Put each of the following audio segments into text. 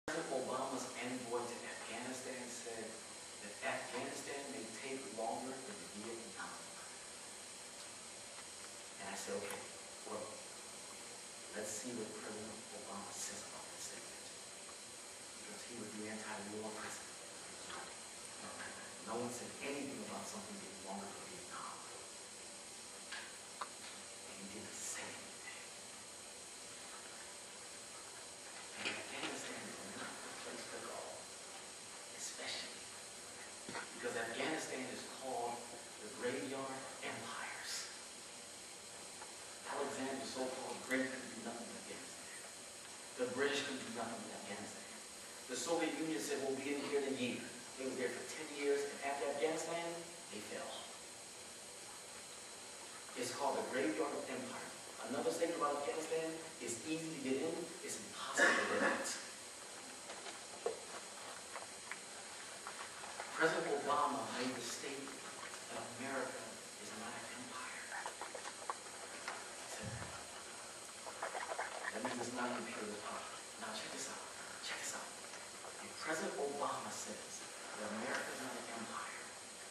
President Obama's envoy to Afghanistan said that Afghanistan may take longer than Vietnam. And I said, okay, well, let's see what President Obama says about this statement. Because he was the anti-war president. No one said anything about something being longer than Vietnam. And he didn't say anything. And Afghanistan is not the place to go, especially because Afghanistan is called the graveyard of empires. Alexander, the so-called great, could do nothing in Afghanistan. The British could do nothing in Afghanistan. The Soviet Union said, we'll be in here in a year. They were there for 10 years, and after Afghanistan, they fell. It's called the graveyard of empire. Another statement about Afghanistan is easy to get in, it's impossible to get out. President Obama made the statement that America is not an empire. He said that. That means it's not an imperial power. Now check this out. Check this out. If President Obama says that America is not an empire,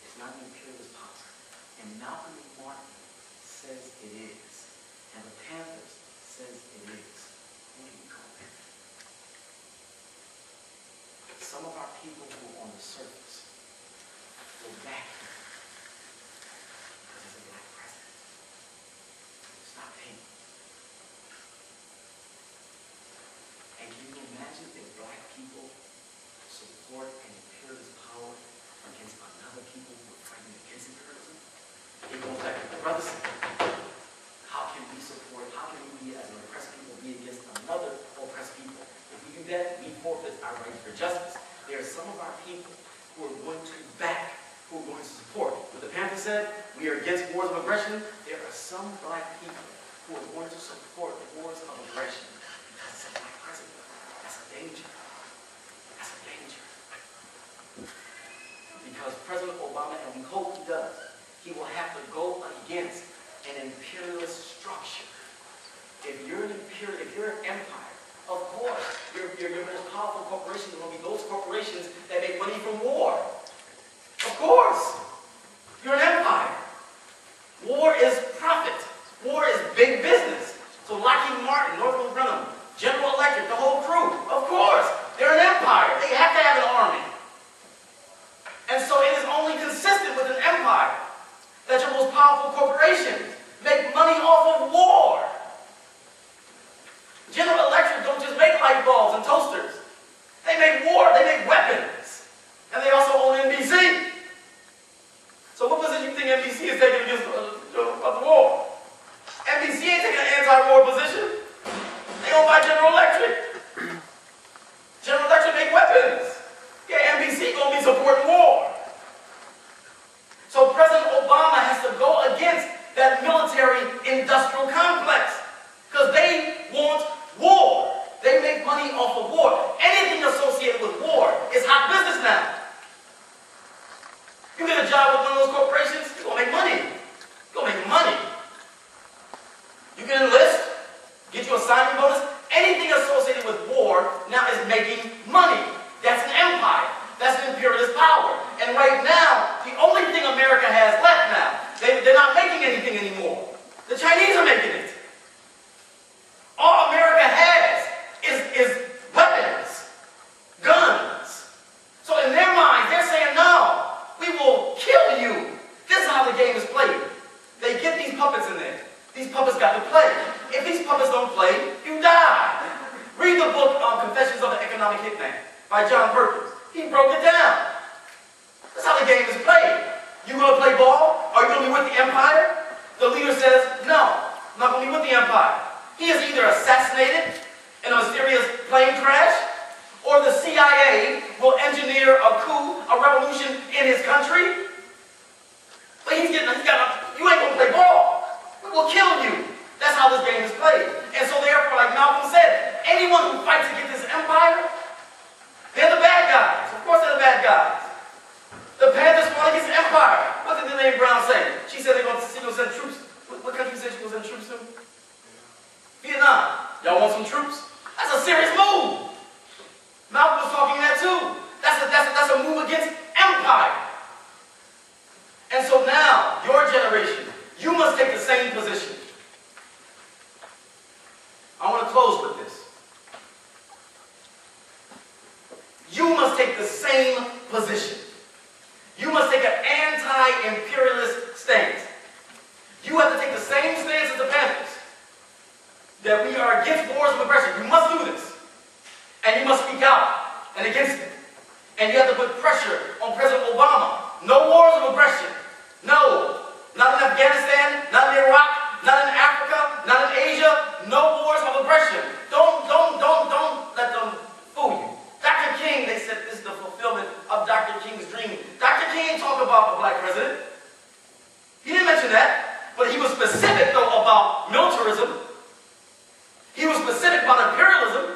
it's not an imperialist power, and Malcom X says it is, and the Panthers says it is, who do we call it? Some of our people who are on the surface go back because there's a black president. It's not pink. And can you imagine if black people support an imperialist power against another people who are fighting against imperialism? It goes back to the brothers. How can we support, how can we be as an oppressed people be against another oppressed people? If we do that, we forfeit our right for justice. There are some of our people who are going to back, who are going to support. What the Panther said, we are against wars of aggression. There are some black people who are going to support wars of aggression because it's a black president. That's a danger. That's a danger. Because President Obama, and we hope he does, he will have to go against an imperialist structure. If you're an empire, of course, your most powerful corporations are going to be those corporations that make money from war. Of course. You're an empire. War is profit. War is big business. So Lockheed Martin, Northrop Grumman, General Electric, the whole crew, of course, they're an empire. They have to have an army. And so it is only consistent with an empire that your most powerful corporations make money off of war. General Electric don't just make light bulbs and toasters. They make war, they make weapons. And they also own NBC. So what position do you think NBC is taking against the war? NBC ain't taking an anti-war position. They owned by General Electric. General Electric make weapons. Yeah, NBC gonna be supporting war. So President Obama has to go against that military-industrial complex because they want war. They make money off of war. Anything associated with war is hot business now. You get a job with one of those corporations, you're going to make money. You're going to make money. You can enlist, get you a signing bonus. Anything associated with war now is making money. That's an empire. That's an imperialist power. And right now, the only thing America has left now, they're not making anything anymore. The Chinese are making it. All America has is weapons, guns. So in their minds, they're saying, no, we will kill you. This is how the game is played. They get these puppets in there. These puppets got to play. If these puppets don't play, you die. Read the book Confessions of an Economic Hitman by John Perkins. He broke it down. That's how the game is played. You going to play ball? Are you going to be with the empire? The leader says, no, I'm not going to be with the empire. He is either assassinated in a mysterious plane crash, or the CIA will engineer a coup, a revolution in his country. But you ain't going to play ball. We will kill you. That's how this game is played. And so therefore, like Malcolm said, anyone who fights against this empire, they're the bad guys. Of course they're the bad guys. The Panthers fought against the empire. What did Elaine Brown say? She said they're going to send troops. What country said she was send troops to? Vietnam. Y'all want some troops? That's a serious move. you must take the same position. You must take an anti-imperialist stance. You have to take the same stance as the Panthers, that we are against wars of aggression. You must do this. And you must speak out and against it. And you have to put pressure on President Obama. No wars of aggression. No. Not in Afghanistan, not in Iraq, not in Africa, not in Asia. No wars of aggression. Don't let them fool you. Dr. King, they said this is the fulfillment of Dr. King's dream. Dr. King talked about a black president. He didn't mention that, but he was specific, though, about militarism. He was specific about imperialism.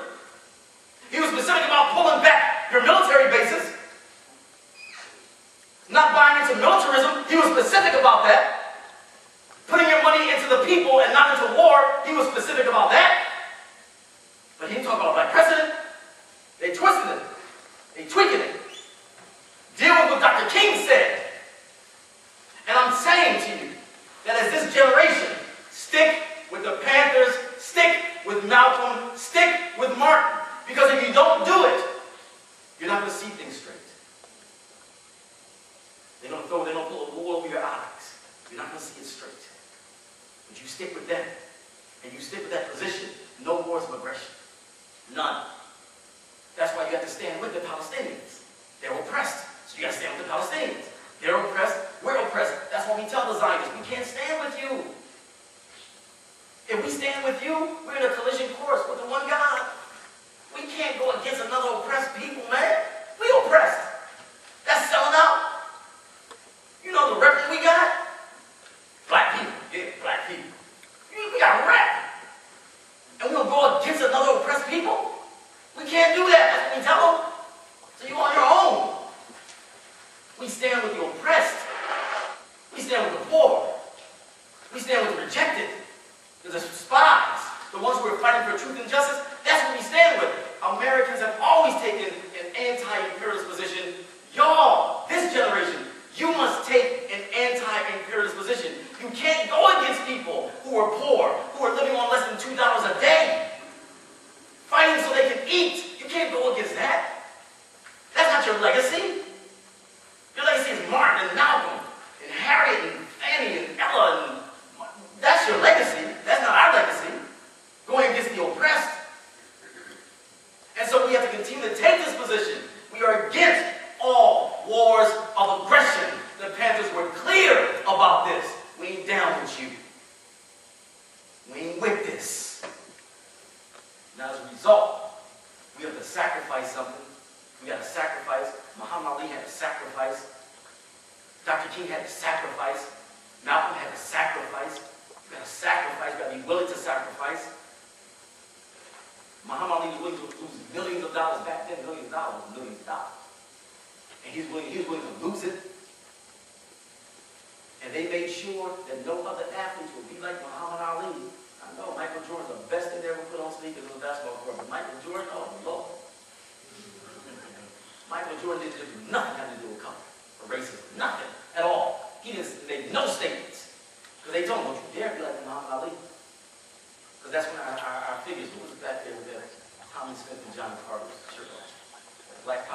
He was specific about pulling back your military bases. Not buying into militarism. He was specific about that. Putting your money into the people and not into war. He was specific about that. But he didn't talk about a black president. They twisted it. They tweaked it. Deal with what Dr. King said. And I'm saying to you that as this generation, stick with the Panthers, stick with Malcolm, stick with Martin. Because if you don't do it, you're not going to see things straight. They're going to pull a wool over your eyes. You're not going to see it straight. But you stick with them. And you stick with that position. No wars of aggression. None. That's why you have to stand with the Palestinians. They're oppressed. So you got to stand with the Palestinians. They're oppressed. We're oppressed. That's why we tell the Zionists, we can't stand with you. If we stand with you, we're in a collision course with the one God. We can't go against another oppressed people, man. We oppressed. That's selling out. You know the rep that we got? Black people. Yeah, black people. We got a rep. And we'll go against another oppressed people? We can't do that. That's what we tell them. So you're on your own. We stand with the oppressed. We stand with the poor. We stand with the rejected. The spies. The ones who are fighting for truth and justice. That's what we stand with. Americans have always taken an anti-imperialist position. Y'all, this generation, you must take an anti-imperialist position. You can't go against people who are poor, who are living on less than $2 a day, fighting so they can eat. You can't go against that. That's not your legacy. Your legacy is Martin and Malcolm and Harriet and Fanny and Ella. And that's your legacy. That's not our legacy. Going against the oppressed. And so we have to continue to take this position. We are against all wars of aggression. The Panthers were clear about this. We ain't down with you. We ain't with this. Now as a result, we have to sacrifice something. We got to sacrifice. Muhammad Ali had to sacrifice. Dr. King had to sacrifice. Malcolm had to sacrifice. You got to sacrifice. You got to be willing to sacrifice. Muhammad Ali was willing to lose millions of dollars back then. Millions of dollars. And he was willing to lose it. And they made sure that no other athletes would be like Muhammad Ali. I know Michael Jordan's the best thing they ever put on sneakers in the basketball court. But Michael Jordan, oh Lord. Michael Jordan didn't do nothing having to do with color or racism. Nothing at all. He didn't make no statements. Because they told him, don't you dare be like Muhammad Ali. Because that's when our figures, who was back there with Tommy Smith and John Carter's shirt on. Black